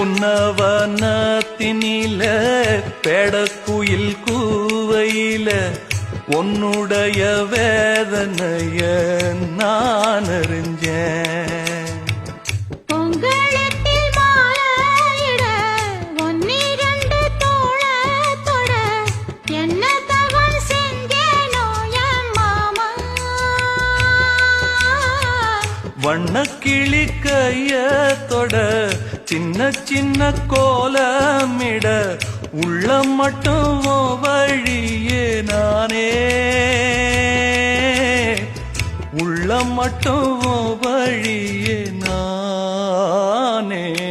புன்னவனத்தினில பெடக்குயில் கூவையில உன்னுடைய வேதனைய நான் அறிஞ்சேன். வண்ணக்கிளி கையத்தொட சின்ன சின்ன கோலமிட உள்ள மட்டும் வழியே நானே உள்ள மட்டும் வழியே நானே.